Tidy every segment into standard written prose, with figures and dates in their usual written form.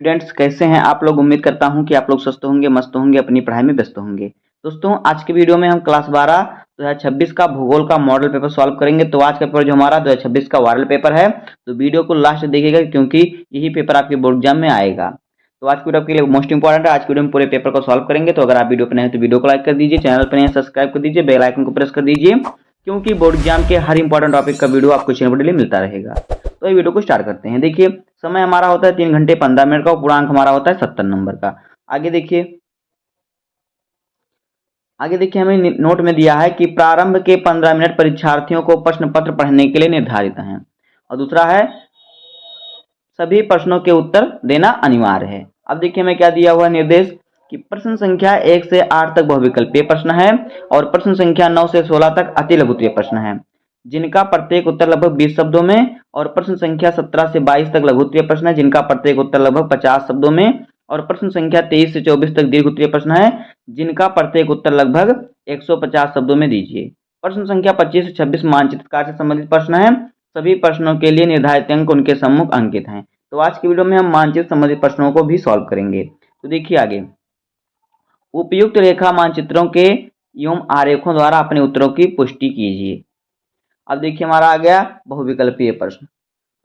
Students कैसे हैं आप लोग। उम्मीद करता हूं कि आप लोग स्वस्थ होंगे, मस्त होंगे, अपनी पढ़ाई में व्यस्त होंगे। दोस्तों आज के वीडियो में हम क्लास 12 2026 का भूगोल का मॉडल पेपर सॉल्व करेंगे। तो आज का पेपर जो हमारा 2026 का वायरल पेपर है, तो वीडियो को लास्ट देखिएगा क्योंकि यही पेपर आपके बोर्ड एग्जाम में आएगा। तो आज की वीडियो आपके लिए मोस्ट इंपॉर्टेंट है। आज की वीडियो में पूरे पेपर को सॉल्व करेंगे। तो अगर आप वीडियो पर नए हैं तो वीडियो को लाइक कर दीजिए, चैनल पर नए हैं सब्सक्राइब कर दीजिए, बेल आइकन को प्रेस कर दीजिए क्योंकि बोर्ड एग्जाम के हर इंपॉर्टेंट टॉपिक का वीडियो आपको चैनल पर डेली मिलता रहेगा। तो ये वीडियो को स्टार्ट करते हैं। देखिए समय हमारा होता है 3 घंटे 15 मिनट का और पूर्णांक हमारा होता है 70 नंबर का। आगे देखिए हमें नोट में दिया है कि प्रारंभ के 15 मिनट परीक्षार्थियों को प्रश्न पत्र पढ़ने के लिए निर्धारित हैं और दूसरा है सभी प्रश्नों के उत्तर देना अनिवार्य है। अब देखिए हमें क्या दिया हुआ निर्देश कि प्रश्न संख्या 1 से 8 तक बहुविकल्पीय प्रश्न है और प्रश्न संख्या 9 से 16 तक अति लघुत्तरीय प्रश्न है जिनका प्रत्येक उत्तर लगभग 20 शब्दों में, और प्रश्न संख्या 17 से 22 तक लघुत्तरीय प्रश्न है जिनका प्रत्येक उत्तर लगभग 50 शब्दों में, और प्रश्न संख्या 23 से 24 तक दीर्घ उत्तरीय प्रश्न है जिनका प्रत्येक उत्तर लगभग 150 शब्दों में दीजिए। प्रश्न संख्या 25 से 26 मानचित्र कार्य से संबंधित प्रश्न है। सभी प्रश्नों के लिए निर्धारित अंक उनके सम्मुख अंकित हैं। तो आज की वीडियो में हम मानचित्र संबंधित प्रश्नों को भी सॉल्व करेंगे। तो देखिए आगे, उपयुक्त रेखा मानचित्रों के एवं आरेखों द्वारा अपने उत्तरों की पुष्टि कीजिए। अब देखिए हमारा आ गया बहुविकल्पीय प्रश्न।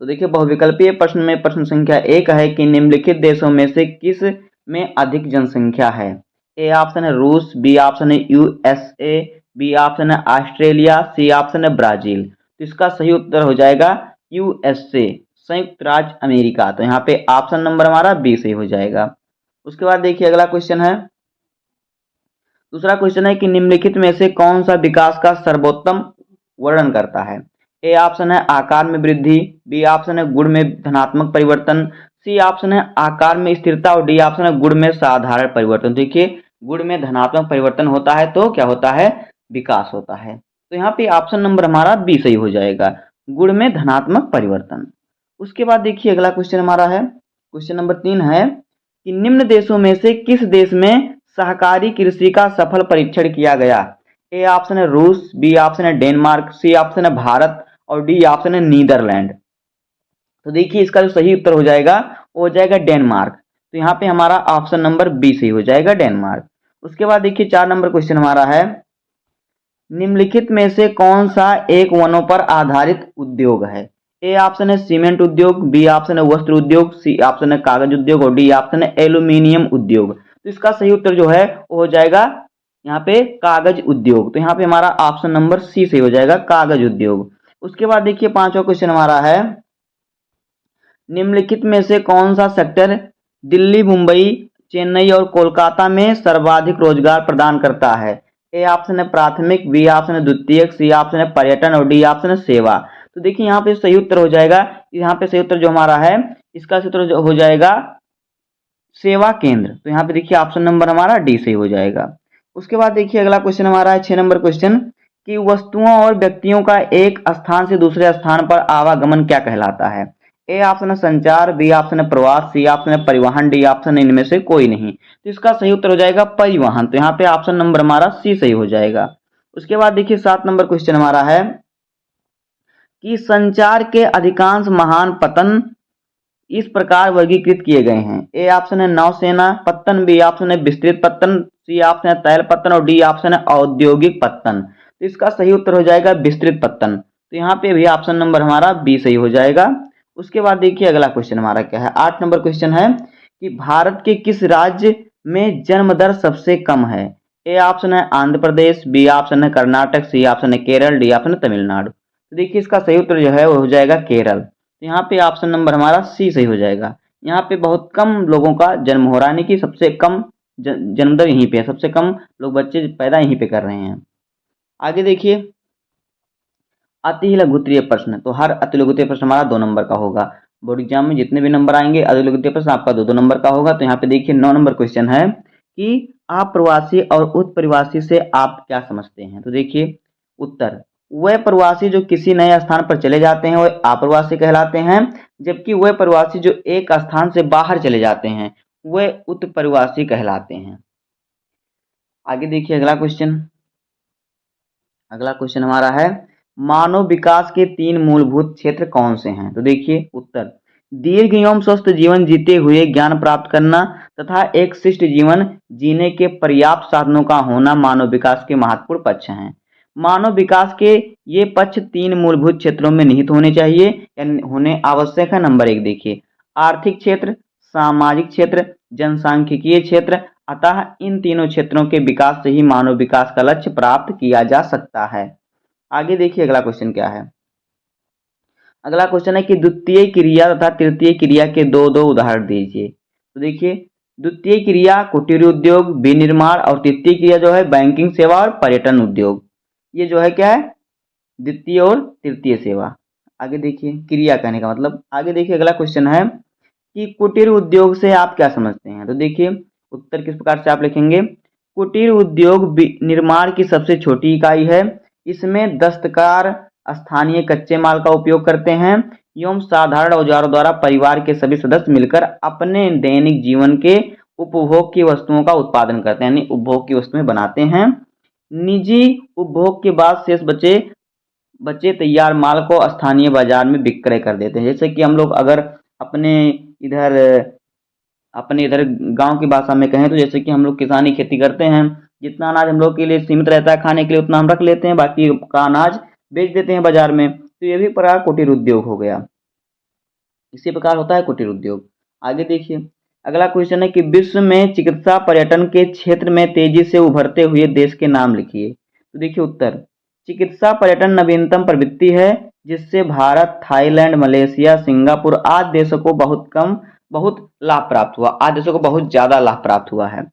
तो देखिए बहुविकल्पीय प्रश्न में प्रश्न संख्या 1 है कि निम्नलिखित देशों में से किस में अधिक जनसंख्या है। ए ऑप्शन है रूस, बी ऑप्शन है यूएसए, बी ऑप्शन है ऑस्ट्रेलिया, सी ऑप्शन है ब्राजील। तो इसका सही उत्तर हो जाएगा यूएसए, संयुक्त राज्य अमेरिका। तो यहाँ पे ऑप्शन नंबर हमारा बी सही हो जाएगा। उसके बाद देखिए अगला क्वेश्चन है, दूसरा क्वेश्चन है कि निम्नलिखित में से कौन सा विकास का सर्वोत्तम वर्णन करता है। ए ऑप्शन है आकार में वृद्धि, बी ऑप्शन है गुण में धनात्मक परिवर्तन, सी ऑप्शन है आकार में स्थिरता और डी ऑप्शन है गुण में साधारण परिवर्तन। देखिए गुण में धनात्मक परिवर्तन होता है तो क्या होता है, विकास होता है। तो यहाँ पे ऑप्शन नंबर हमारा बी सही हो जाएगा, गुण में धनात्मक परिवर्तन। उसके बाद देखिए अगला क्वेश्चन हमारा है, क्वेश्चन नंबर 3 है कि निम्न देशों में से किस देश में सहकारी कृषि का सफल परीक्षण किया गया। ए ऑप्शन है रूस, बी ऑप्शन है डेनमार्क, सी ऑप्शन है भारत और डी ऑप्शन है नीदरलैंड। तो देखिए इसका जो सही उत्तर हो जाएगा वो हो जाएगा डेनमार्क। तो यहाँ पे हमारा ऑप्शन नंबर बी सही हो जाएगा, डेनमार्क। उसके बाद देखिए 4 नंबर क्वेश्चन हमारा है, निम्नलिखित में से कौन सा एक वनों पर आधारित उद्योग है। ए ऑप्शन है सीमेंट उद्योग, बी ऑप्शन है वस्त्र उद्योग, सी ऑप्शन है कागज उद्योग और डी ऑप्शन है एल्यूमिनियम उद्योग। तो इसका सही उत्तर जो है वो हो जाएगा यहाँ पे कागज उद्योग। तो यहाँ पे हमारा ऑप्शन नंबर सी सही हो जाएगा, कागज उद्योग। उसके बाद देखिए 5वां क्वेश्चन हमारा है, निम्नलिखित में से कौन सा सेक्टर दिल्ली, मुंबई, चेन्नई और कोलकाता में सर्वाधिक रोजगार प्रदान करता है। ए ऑप्शन है प्राथमिक, बी ऑप्शन है द्वितीयक, सी ऑप्शन है पर्यटन और डी ऑप्शन है सेवा। तो देखिए यहाँ पे सही उत्तर हो जाएगा, यहाँ पे सही उत्तर जो हमारा है इसका सही उत्तर हो जाएगा सेवा केंद्र। तो यहाँ पे देखिए ऑप्शन नंबर हमारा डी सही हो जाएगा। उसके बाद देखिए अगला क्वेश्चन हमारा है 6 नंबर क्वेश्चन कि वस्तुओं और व्यक्तियों का एक स्थान से दूसरे स्थान पर आवागमन क्या कहलाता है। ए ऑप्शन है संचार, बी ऑप्शन है प्रवास, सी ऑप्शन है परिवहन, डी ऑप्शन है इनमें से कोई नहीं। तो इसका सही उत्तर हो जाएगा परिवहन। तो यहाँ पे ऑप्शन नंबर हमारा सी सही हो जाएगा। उसके बाद देखिए 7 नंबर क्वेश्चन हमारा है कि संचार के अधिकांश महान पतन इस प्रकार वर्गीकृत किए गए हैं। ए ऑप्शन है नौसेना पत्तन, बी ऑप्शन है विस्तृत पत्तन, सी ऑप्शन है तैल पत्तन और डी ऑप्शन है औद्योगिक पत्तन। तो इसका सही उत्तर हो जाएगा विस्तृत पत्तन। तो यहाँ पे भी ऑप्शन नंबर हमारा बी सही हो जाएगा। उसके बाद देखिए अगला क्वेश्चन हमारा क्या है, 8 नंबर क्वेश्चन है कि भारत के किस राज्य में जन्म दर सबसे कम है। ए ऑप्शन है आंध्र प्रदेश, बी ऑप्शन है कर्नाटक, सी ऑप्शन है केरल, डी ऑप्शन है तमिलनाडु। तो देखिए इसका सही उत्तर जो है वो हो जाएगा केरल। तो यहाँ पे ऑप्शन नंबर हमारा सी सही हो जाएगा। यहाँ पे बहुत कम लोगों का जन्म हो रहा है, यानी कि सबसे कम जन्म दर यहीं पे है, सबसे कम लोग बच्चे पैदा यहीं पे कर रहे हैं। आगे देखिए अति लघुत्तरीय प्रश्न, तो हर अति लघुत्तरीय प्रश्न हमारा 2 नंबर का होगा। बोर्ड एग्जाम में जितने भी नंबर आएंगे अति लघुत्तरीय प्रश्न आपका 2-2 नंबर का होगा। तो यहाँ पे देखिए 9 नंबर क्वेश्चन है कि अप्रवासी और उत्प्रवासी से आप क्या समझते हैं। तो देखिए उत्तर, वह प्रवासी जो किसी नए स्थान पर चले जाते हैं वह अप्रवासी कहलाते हैं, जबकि वह प्रवासी जो एक स्थान से बाहर चले जाते हैं वह उत्प्रवासी कहलाते हैं। आगे देखिए अगला क्वेश्चन हमारा है मानव विकास के 3 मूलभूत क्षेत्र कौन से हैं। तो देखिए उत्तर, दीर्घ एवं स्वस्थ जीवन जीते हुए ज्ञान प्राप्त करना तथा एक शिष्ट जीवन जीने के पर्याप्त साधनों का होना मानव विकास के महत्वपूर्ण पक्ष हैं। मानव विकास के ये पक्ष 3 मूलभूत क्षेत्रों में निहित होने चाहिए या होने आवश्यक है। नंबर 1 देखिए, आर्थिक क्षेत्र, सामाजिक क्षेत्र, जनसांख्यिकीय क्षेत्र। अतः इन तीनों क्षेत्रों के विकास से ही मानव विकास का लक्ष्य प्राप्त किया जा सकता है। आगे देखिए अगला क्वेश्चन क्या है। अगला क्वेश्चन है कि द्वितीय क्रिया तथा तृतीय क्रिया के दो उदाहरण दीजिए। तो देखिए, द्वितीय क्रिया कुटीर उद्योग, विनिर्माण, और तृतीय क्रिया जो है बैंकिंग सेवा और पर्यटन उद्योग। ये जो है क्या है, द्वितीय और तृतीय सेवा। आगे देखिए, क्रिया कहने का मतलब। आगे देखिए अगला क्वेश्चन है कि कुटीर उद्योग से आप क्या समझते हैं। तो देखिए उत्तर किस प्रकार से आप लिखेंगे। कुटीर उद्योग निर्माण की सबसे छोटी इकाई है। इसमें दस्तकार स्थानीय कच्चे माल का उपयोग करते हैं एवं साधारण औजारों द्वारा परिवार के सभी सदस्य मिलकर अपने दैनिक जीवन के उपभोग की वस्तुओं का उत्पादन करते हैं, यानी उपभोग की वस्तुएं बनाते हैं। निजी उपभोग के बाद शेष बचे तैयार माल को स्थानीय बाजार में विक्रय कर देते हैं। जैसे कि हम लोग अगर अपने इधर अपने इधर गांव की भाषा में कहें तो जैसे कि हम लोग किसानी खेती करते हैं, जितना अनाज हम लोग के लिए सीमित रहता है खाने के लिए उतना हम रख लेते हैं, बाकी का अनाज बेच देते हैं बाजार में। तो ये भी प्रकार कुटीर उद्योग हो गया। इसी प्रकार होता है कुटीर उद्योग। आगे देखिए अगला क्वेश्चन है कि विश्व में चिकित्सा पर्यटन के क्षेत्र में तेजी से उभरते हुए देश के नाम लिखिए। तो देखिए उत्तर, चिकित्सा पर्यटन नवीनतम प्रवृत्ति है जिससे भारत, थाईलैंड, मलेशिया, सिंगापुर आदि देशों को बहुत लाभ प्राप्त हुआ। आदि देशों को बहुत ज्यादा लाभ प्राप्त हुआ है।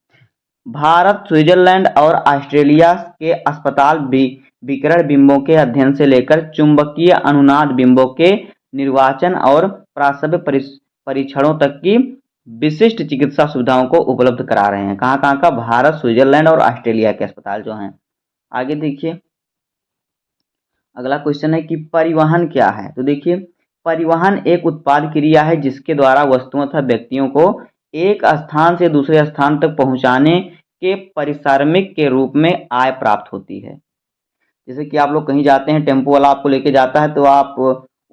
भारत, स्विट्जरलैंड और ऑस्ट्रेलिया के अस्पताल भी विकिरण बिंबों के अध्ययन से लेकर चुंबकीय अनुनाद बिंबों के निर्वाचन और प्रसव परीक्षणों तक की विशिष्ट चिकित्सा सुविधाओं को उपलब्ध करा रहे हैं। कहाँ कहाँ का, भारत, स्विट्जरलैंड और ऑस्ट्रेलिया के अस्पताल जो हैं। आगे देखिए अगला क्वेश्चन है कि परिवहन क्या है। तो देखिए परिवहन एक उत्पाद क्रिया है जिसके द्वारा वस्तुओं तथा व्यक्तियों को एक स्थान से दूसरे स्थान तक पहुंचाने के परिश्रमिक के रूप में आय प्राप्त होती है। जैसे कि आप लोग कहीं जाते हैं, टेम्पो वाला आपको लेके जाता है तो आप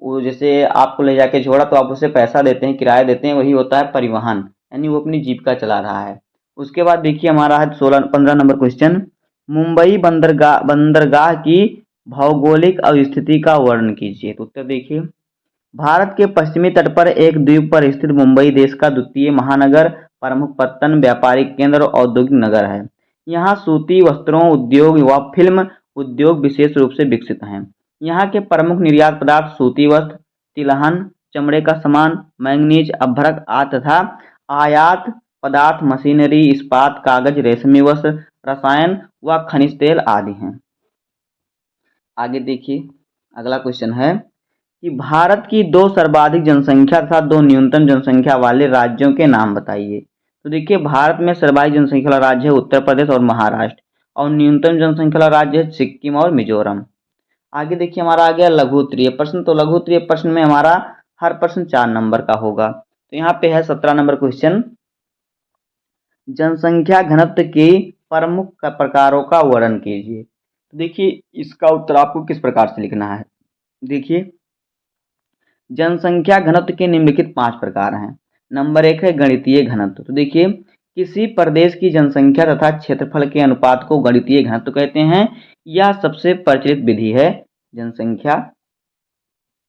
वो जैसे आपको ले जाके छोड़ा तो आप उसे पैसा देते हैं, किराया देते हैं, वही होता है परिवहन, यानी वो अपनी जीविका चला रहा है। उसके बाद देखिए हमारा है 15 नंबर क्वेश्चन, मुंबई बंदरगाह की भौगोलिक स्थिति का वर्णन कीजिए। तो उत्तर देखिए, भारत के पश्चिमी तट पर एक द्वीप पर स्थित मुंबई देश का द्वितीय महानगर, प्रमुख पत्तन, व्यापारिक केंद्र और औद्योगिक नगर है। यहाँ सूती वस्त्रों उद्योग व फिल्म उद्योग विशेष रूप से विकसित हैं। यहाँ के प्रमुख निर्यात पदार्थ सूती वस्त्र, तिलहन, चमड़े का सामान, मैंगनीज, अभ्रक आदि तथा आयात पदार्थ मशीनरी, इस्पात, कागज, रेशमी वस्त्र, रसायन व खनिज तेल आदि हैं। आगे देखिए अगला क्वेश्चन है कि भारत की 2 सर्वाधिक जनसंख्या तथा 2 न्यूनतम जनसंख्या वाले राज्यों के नाम बताइए। तो देखिए भारत में सर्वाधिक जनसंख्या वाला राज्य है उत्तर प्रदेश और महाराष्ट्र, और न्यूनतम जनसंख्या वाला राज्य है सिक्किम और मिजोरम। आगे देखिए हमारा आ गया लघु उत्तरीय प्रश्न। तो लघु उत्तरीय प्रश्न में हमारा हर प्रश्न 4 नंबर का होगा। तो यहाँ पे है 17 नंबर क्वेश्चन, जनसंख्या घनत्व के प्रमुख प्रकारों का वर्णन कीजिए। तो देखिए इसका उत्तर आपको किस प्रकार से लिखना है। देखिए जनसंख्या घनत्व के निम्नलिखित 5 प्रकार हैं। नंबर 1 है गणितीय घनत्व। तो देखिए किसी प्रदेश की जनसंख्या तथा क्षेत्रफल के अनुपात को गणितीय घनत्व कहते हैं। यह सबसे प्रचलित विधि है जनसंख्या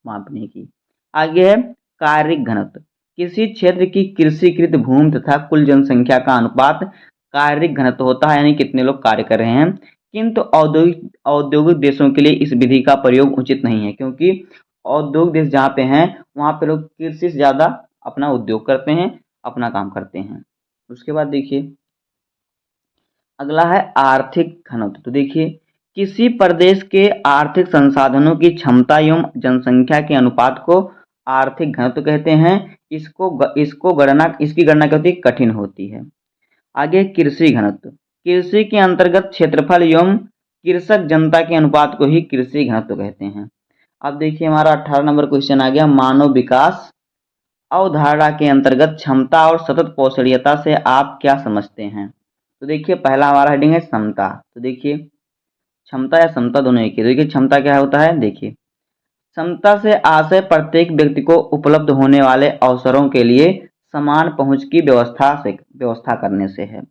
मापने की। आगे है कार्यिक घनत्व। किसी क्षेत्र की कृषिकृत भूमि तथा कुल जनसंख्या का अनुपात कार्यिक घनत्व होता है, यानी कितने लोग कार्य कर रहे हैं। किंतु औद्योगिक देशों के लिए इस विधि का प्रयोग उचित नहीं है, क्योंकि औद्योगिक देश जहाँ पे हैं वहाँ पे लोग कृषि से ज़्यादा अपना उद्योग करते हैं, अपना काम करते हैं। उसके बाद देखिए अगला है आर्थिक घनत्व। तो देखिए किसी प्रदेश के आर्थिक संसाधनों की क्षमता एवं जनसंख्या के अनुपात को आर्थिक घनत्व कहते हैं। इसकी गणना करती कठिन होती है। आगे कृषि घनत्व। कृषि के अंतर्गत क्षेत्रफल एवं कृषक जनता के अनुपात को ही कृषि घनत्व कहते हैं। अब देखिए हमारा 18 नंबर क्वेश्चन आ गया, मानव विकास अवधारणा के अंतर्गत क्षमता और सतत पोषणीयता से आप क्या समझते हैं। तो देखिए पहला हमारा हेडिंग है समता। तो देखिए क्षमता या समता दोनों एक ही। देखिए क्षमता क्या होता है, देखिए समता से आशय प्रत्येक व्यक्ति को उपलब्ध होने वाले अवसरों के लिए समान पहुंच की व्यवस्था करने से है।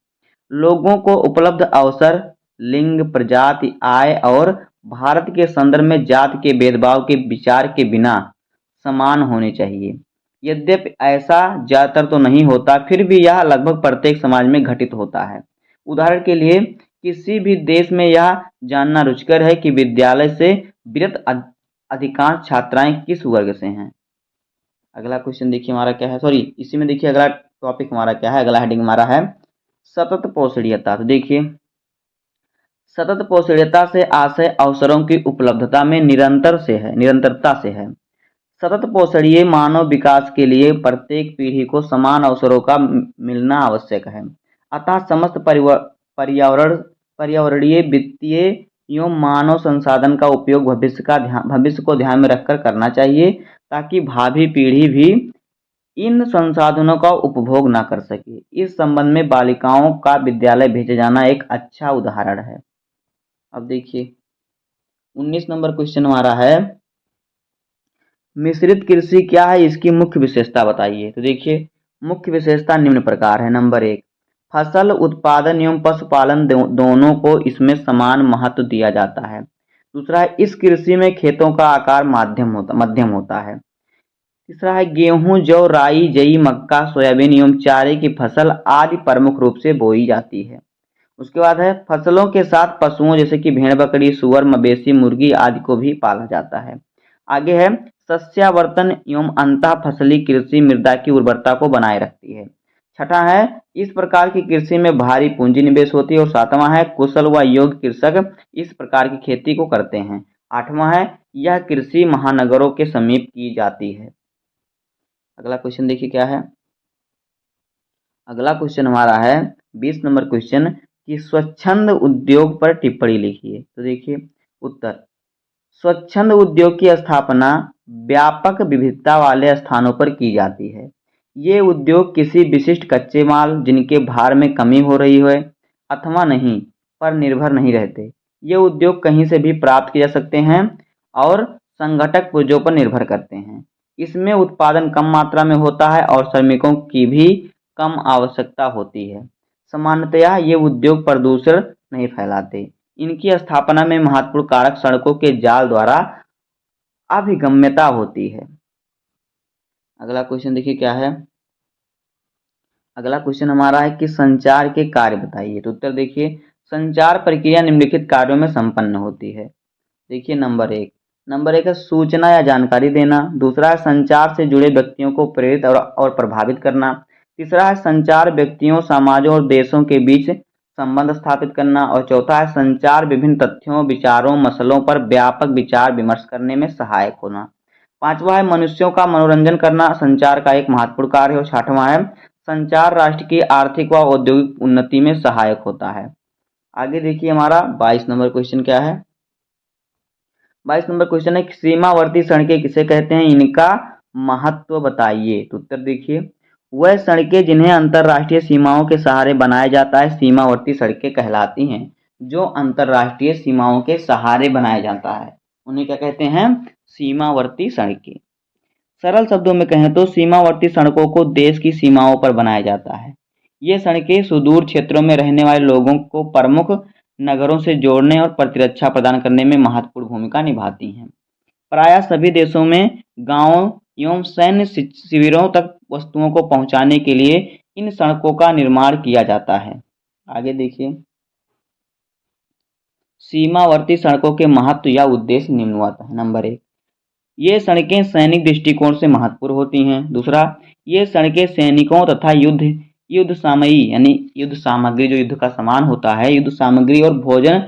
लोगों को उपलब्ध अवसर लिंग, प्रजाति, आय और भारत के संदर्भ में जाति के भेदभाव के विचार के बिना समान होने चाहिए। यद्यपि ऐसा ज्यादातर तो नहीं होता, फिर भी यह लगभग प्रत्येक समाज में घटित होता है। उदाहरण के लिए किसी भी देश में यह जानना रुचिकर है कि विद्यालय से विरत अधिकांश छात्राएं किस वर्ग से हैं। अगला क्वेश्चन देखिए हमारा क्या है, सॉरी इसी में देखिए अगला टॉपिक हमारा क्या है, अगला हेडिंग हमारा है सतत पोषणीयता। तो देखिए सतत पोषणीयता से आशय अवसरों की उपलब्धता में निरंतरता से है। सतत पोषणीय मानव विकास के लिए प्रत्येक पीढ़ी को समान अवसरों का मिलना आवश्यक है। अतः समस्त पर्यावरणीय, वित्तीय एवं मानव संसाधन का उपयोग भविष्य को ध्यान में रखकर करना चाहिए, ताकि भावी पीढ़ी भी इन संसाधनों का उपभोग न कर सके। इस संबंध में बालिकाओं का विद्यालय भेजे जाना एक अच्छा उदाहरण है। अब देखिए 19 नंबर क्वेश्चन हमारा है मिश्रित कृषि क्या है, इसकी मुख्य विशेषता बताइए। तो देखिए मुख्य विशेषता निम्न प्रकार है। नंबर 1, फसल उत्पादन एवं पशुपालन दोनों को इसमें समान महत्व दिया जाता है। दूसरा है इस कृषि में खेतों का आकार मध्यम होता है। तीसरा है गेहूं, जौ, राई, जई, मक्का, सोयाबीन एवं चारे की फसल आदि प्रमुख रूप से बोई जाती है। उसके बाद है फसलों के साथ पशुओं जैसे कि भेड़, बकरी, सुअर, मवेशी, मुर्गी आदि को भी पाला जाता है। आगे है सस्यावर्तन एवं अंतः फसली कृषि मृदा की उर्वरता को बनाए रखती है। छठा है इस प्रकार की कृषि में भारी पूंजी निवेश होती है। और सातवां है कुशल व योग्य कृषक इस प्रकार की खेती को करते हैं। आठवां है यह कृषि महानगरों के समीप की जाती है। अगला क्वेश्चन देखिए क्या है। अगला क्वेश्चन हमारा है 20 नंबर क्वेश्चन कि स्वच्छंद उद्योग पर टिप्पणी लिखिए। तो देखिए उत्तर, स्वच्छंद उद्योग की स्थापना व्यापक विविधता वाले स्थानों पर की जाती है। ये उद्योग किसी विशिष्ट कच्चे माल जिनके भार में कमी हो रही है अथवा नहीं पर निर्भर नहीं रहते। ये उद्योग कहीं से भी प्राप्त किए जा सकते हैं और संघटक पुर्जों पर निर्भर करते हैं। इसमें उत्पादन कम मात्रा में होता है और श्रमिकों की भी कम आवश्यकता होती है। सामान्यतया ये उद्योग प्रदूषण नहीं फैलाते। इनकी स्थापना में महत्वपूर्ण कारक सड़कों के जाल द्वारा अभिगम्यता होती है। अगला क्वेश्चन देखिए क्या है। अगला क्वेश्चन हमारा है कि संचार के कार्य बताइए। तो उत्तर देखिए संचार प्रक्रिया निम्नलिखित कार्यों में संपन्न होती है। देखिए नंबर एक है सूचना या जानकारी देना। दूसरा है संचार से जुड़े व्यक्तियों को प्रेरित और प्रभावित करना। तीसरा है संचार व्यक्तियों, समाजों और देशों के बीच संबंध स्थापित करना। और चौथा है संचार विभिन्न तथ्यों, विचारों, मसलों पर व्यापक विचार विमर्श करने में सहायक होना। पांचवा है मनुष्यों का मनोरंजन करना संचार का एक महत्वपूर्ण कार्य है। और छठवां है संचार राष्ट्र की आर्थिक व औद्योगिक उन्नति में सहायक होता है। आगे देखिए हमारा 22 नंबर क्वेश्चन क्या है। 22 नंबर क्वेश्चन है सीमावर्ती सड़कें किसे कहते हैं, इनका महत्व बताइए। तो उत्तर देखिए वह सड़कें जिन्हें अंतरराष्ट्रीय सीमाओं के सहारे बनाया जाता है सीमावर्ती सड़कें कहलाती हैं। जो अंतरराष्ट्रीय सीमाओं के सहारे बनाया जाता है उन्हें क्या कहते हैं, सीमावर्ती सड़कें। सरल शब्दों में कहें तो सीमावर्ती सड़कों को देश की सीमाओं पर बनाया जाता है। ये सड़कें सुदूर क्षेत्रों में रहने वाले लोगों को प्रमुख नगरों से जोड़ने और प्रतिरक्षा प्रदान करने में महत्वपूर्ण भूमिका निभाती हैं। प्रायः सभी देशों में गांवों एवं सैन्य शिविरों तक वस्तुओं को पहुंचाने के लिए इन सड़कों का निर्माण किया जाता है। आगे देखिए सीमावर्ती सड़कों के महत्व या उद्देश्य निम्नवत है। नंबर 1, ये सड़कें सैनिक दृष्टिकोण से महत्वपूर्ण होती हैं। दूसरा, ये सड़कें सैनिकों तथा युद्ध सामयी यानी युद्ध सामग्री जो युद्ध का सामान होता है, युद्ध सामग्री और भोजन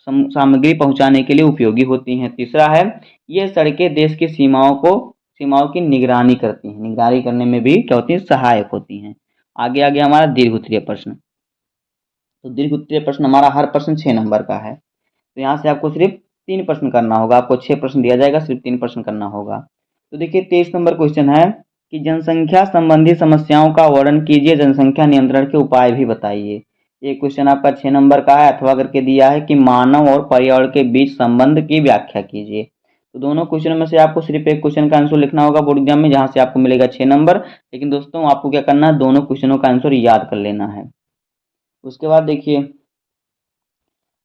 सामग्री पहुंचाने के लिए उपयोगी होती हैं। तीसरा है ये सड़कें देश की सीमाओं की निगरानी करती हैं, निगरानी करने में भी क्या होती है, सहायक होती हैं। आगे हमारा दीर्घ उत्तरीय प्रश्न। तो दीर्घ उत्तरीय प्रश्न हमारा हर प्रश्न 6 नंबर का है। तो यहाँ से आपको सिर्फ 3 प्रश्न करना होगा, आपको 6 प्रश्न दिया जाएगा, सिर्फ 3 प्रश्न करना होगा। तो देखिए 23 नंबर क्वेश्चन है कि जनसंख्या संबंधी समस्याओं का वर्णन कीजिए, जनसंख्या नियंत्रण के उपाय भी बताइए। ये क्वेश्चन आपका 6 नंबर का है, अथवा करके दिया है कि मानव और पर्यावरण के बीच संबंध की व्याख्या कीजिए। तो दोनों क्वेश्चन में से आपको सिर्फ एक क्वेश्चन का आंसर लिखना होगा बोर्ड एग्जाम में, जहाँ से आपको मिलेगा 6 नंबर। लेकिन दोस्तों आपको क्या करना है, दोनों क्वेश्चनों का आंसर याद कर लेना है। उसके बाद देखिए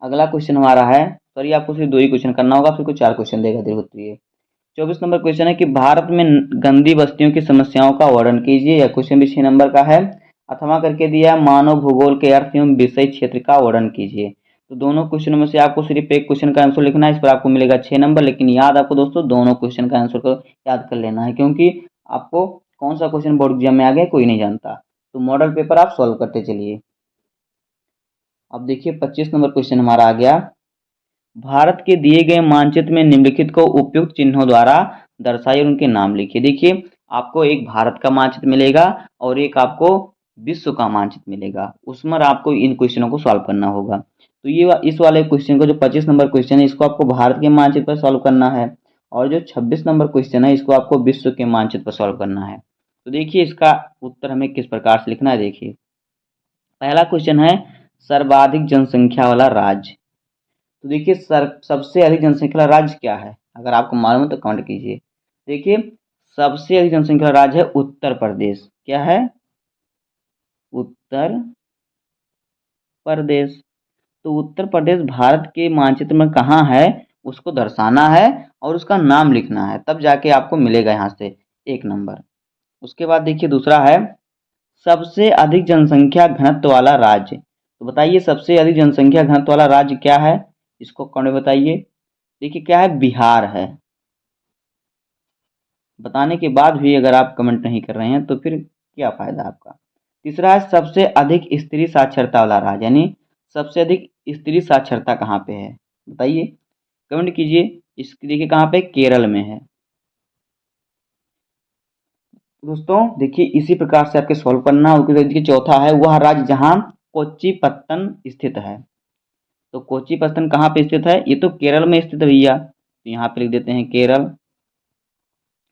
अगला क्वेश्चन हमारा है, सॉरी आपको सिर्फ 2 ही क्वेश्चन करना होगा, फिर कुछ 4 क्वेश्चन देगा धीरे। 24 नंबर क्वेश्चन है कि भारत में गंदी बस्तियों की समस्याओं का वर्णन कीजिए। यह क्वेश्चन भी 6 नंबर का है। अथवा करके दिया है मानव भूगोल के अर्थ एवं विषय क्षेत्र का वर्णन कीजिए। तो दोनों क्वेश्चन में से आपको सिर्फ एक क्वेश्चन का आंसर लिखना है, इस पर आपको मिलेगा 6 नंबर। लेकिन याद आपको दोस्तों दोनों क्वेश्चन का आंसर को याद कर लेना है, क्योंकि आपको कौन सा क्वेश्चन बोर्ड एग्जाम में आ गया कोई नहीं जानता। तो मॉडल पेपर आप सॉल्व करते चलिए। अब देखिए 25 नंबर क्वेश्चन हमारा आ गया, भारत के दिए गए मानचित्र में निम्नलिखित को उपयुक्त चिन्हों द्वारा दर्शाइए और उनके नाम लिखिए। देखिए आपको एक भारत का मानचित्र मिलेगा और एक आपको विश्व का मानचित्र मिलेगा, उसमें आपको इन क्वेश्चनों को सॉल्व करना होगा। तो ये इस वाले क्वेश्चन को, जो 25 नंबर क्वेश्चन है, इसको आपको भारत के मानचित्र पर सॉल्व करना है, और जो 26 नंबर क्वेश्चन है इसको आपको विश्व के मानचित्र पर सॉल्व करना है। तो देखिए इसका उत्तर हमें किस प्रकार से लिखना है। देखिए पहला क्वेश्चन है सर्वाधिक जनसंख्या वाला राज्य। तो देखिए सबसे अधिक जनसंख्या वाला राज्य क्या है, अगर आपको मालूम है तो कमेंट कीजिए। देखिए सबसे अधिक जनसंख्या वाला राज्य है उत्तर प्रदेश। क्या है? उत्तर प्रदेश। तो उत्तर प्रदेश भारत के मानचित्र में कहाँ है उसको दर्शाना है और उसका नाम लिखना है, तब जाके आपको मिलेगा यहाँ से 1 नंबर। उसके बाद देखिए दूसरा है सबसे अधिक जनसंख्या घनत्व वाला राज्य। तो बताइए सबसे अधिक जनसंख्या घनत्व वाला राज्य क्या है, इसको कमेंट में बताइए। देखिए क्या है, बिहार है। बताने के बाद भी अगर आप कमेंट नहीं कर रहे हैं तो फिर क्या फ़ायदा आपका। तीसरा है सबसे अधिक स्त्री साक्षरता वाला राज्य, यानी सबसे अधिक स्त्री साक्षरता कहाँ पे है बताइए, कमेंट कीजिए। इसकी देखिए कहाँ पे, केरल में है। दोस्तों देखिए इसी प्रकार से आपके सॉल्व करना। उसके देखिए चौथा है वह राज्य जहाँ कोच्चिपत्तन स्थित है। तो कोच्चिपत्तन कहाँ पे स्थित है, ये तो केरल में स्थित है भैया, तो यहाँ पे लिख देते हैं केरल।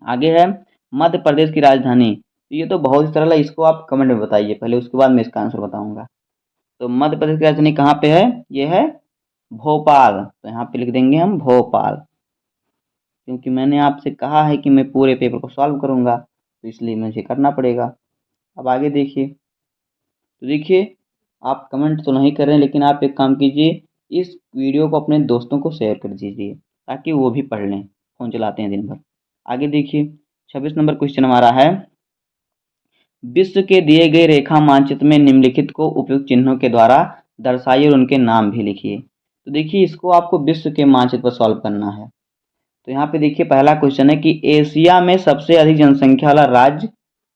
आगे है मध्य प्रदेश की राजधानी। तो ये तो बहुत ही सरल है, इसको आप कमेंट में बताइए पहले, उसके बाद मैं इसका आंसर बताऊंगा। तो मध्य प्रदेश की राजधानी कहाँ पे है, ये है भोपाल। तो यहाँ पे लिख देंगे हम भोपाल, क्योंकि मैंने आपसे कहा है कि मैं पूरे पेपर को सॉल्व करूंगा, तो इसलिए मुझे करना पड़ेगा। अब आगे देखिए, तो देखिए आप कमेंट तो नहीं कर रहे हैं, लेकिन आप एक काम कीजिए, इस वीडियो को अपने दोस्तों को शेयर कर दीजिए ताकि वो भी पढ़ लें, फ़ोन चलाते हैं दिन भर। आगे देखिए 26 नंबर क्वेश्चन हमारा है विश्व के दिए गए रेखा मानचित्र में निम्नलिखित को उपयुक्त चिन्हों के द्वारा दर्शाइए और उनके नाम भी लिखिए। तो देखिए इसको आपको विश्व के मानचित्र पर सॉल्व करना है। तो यहाँ पे देखिए पहला क्वेश्चन है कि एशिया में सबसे अधिक जनसंख्या वाला राज्य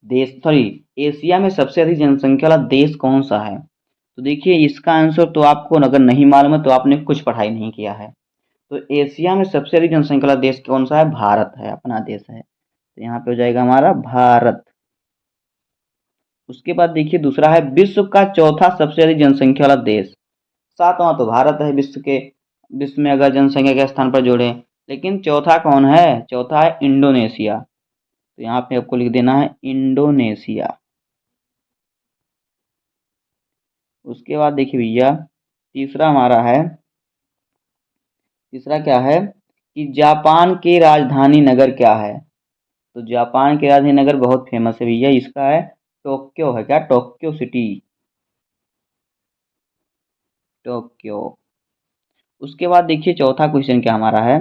देश, सॉरी एशिया में सबसे अधिक जनसंख्या वाला देश कौन सा है। तो देखिए इसका आंसर तो आपको अगर नहीं मालूम है तो आपने कुछ पढ़ाई नहीं किया है। तो एशिया में सबसे अधिक जनसंख्या वाला देश कौन सा है, भारत है, अपना देश है। तो यहाँ पे हो जाएगा हमारा भारत। उसके बाद देखिए दूसरा है विश्व का चौथा सबसे अधिक जनसंख्या वाला देश। सातवां तो भारत है विश्व के, विश्व में अगर जनसंख्या के स्थान पर जोड़े, लेकिन चौथा कौन है, चौथा है इंडोनेशिया। तो यहाँ पे आपको लिख देना है इंडोनेशिया। उसके बाद देखिए भैया तीसरा हमारा है, तीसरा क्या है कि जापान की राजधानी नगर क्या है। तो जापान की राजधानी नगर बहुत फेमस है भैया, इसका है टोक्यो है। क्या, टोक्यो सिटी, टोक्यो। उसके बाद देखिए चौथा क्वेश्चन क्या हमारा है,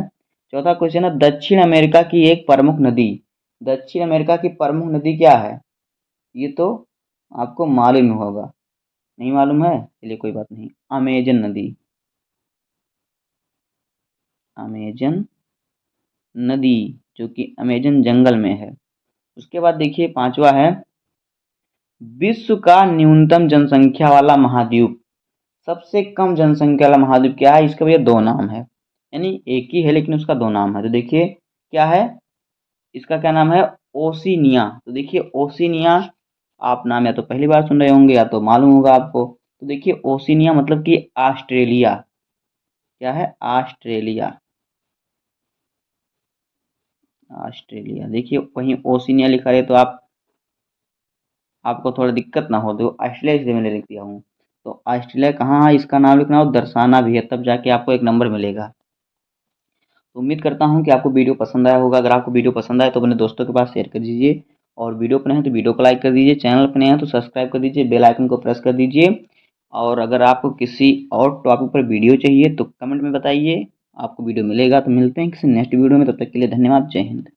चौथा क्वेश्चन है दक्षिण अमेरिका की एक प्रमुख नदी। दक्षिण अमेरिका की प्रमुख नदी क्या है, ये तो आपको मालूम होगा, नहीं मालूम है चलिए कोई बात नहीं, अमेजन नदी, अमेजन नदी जो कि अमेजन जंगल में है। उसके बाद देखिए पांचवा है विश्व का न्यूनतम जनसंख्या वाला महाद्वीप। सबसे कम जनसंख्या वाला महाद्वीप क्या है, इसका भैया 2 नाम है, यानी एक ही है लेकिन उसका 2 नाम है। तो देखिए क्या है, इसका क्या नाम है, ओशिनिया। तो देखिए ओशिनिया, आप नाम या तो पहली बार सुन रहे होंगे या तो मालूम होगा आपको। तो देखिए ओशिनिया मतलब कि ऑस्ट्रेलिया। क्या है, ऑस्ट्रेलिया, ऑस्ट्रेलिया। देखिए कहीं ओशिनिया लिखा है तो आपको थोड़ा दिक्कत ना हो, तो ऑस्ट्रेलिया इसलिए मैंने लिख दिया हूँ। तो ऑस्ट्रेलिया कहाँ है इसका नाम लिखना और दर्शाना भी है, तब जाके आपको 1 नंबर मिलेगा। तो उम्मीद करता हूँ कि आपको वीडियो पसंद आया होगा। अगर आपको वीडियो पसंद आए तो अपने दोस्तों के पास शेयर कर दीजिए, और वीडियो पर नए हैं तो वीडियो को लाइक कर दीजिए, चैनल पर नए हैं तो सब्सक्राइब कर दीजिए, बेल आइकन को प्रेस कर दीजिए। और अगर आपको किसी और टॉपिक पर वीडियो चाहिए तो कमेंट में बताइए, आपको वीडियो मिलेगा। तो मिलते हैं किसी नेक्स्ट वीडियो में, तब तक के लिए धन्यवाद। जय हिंद।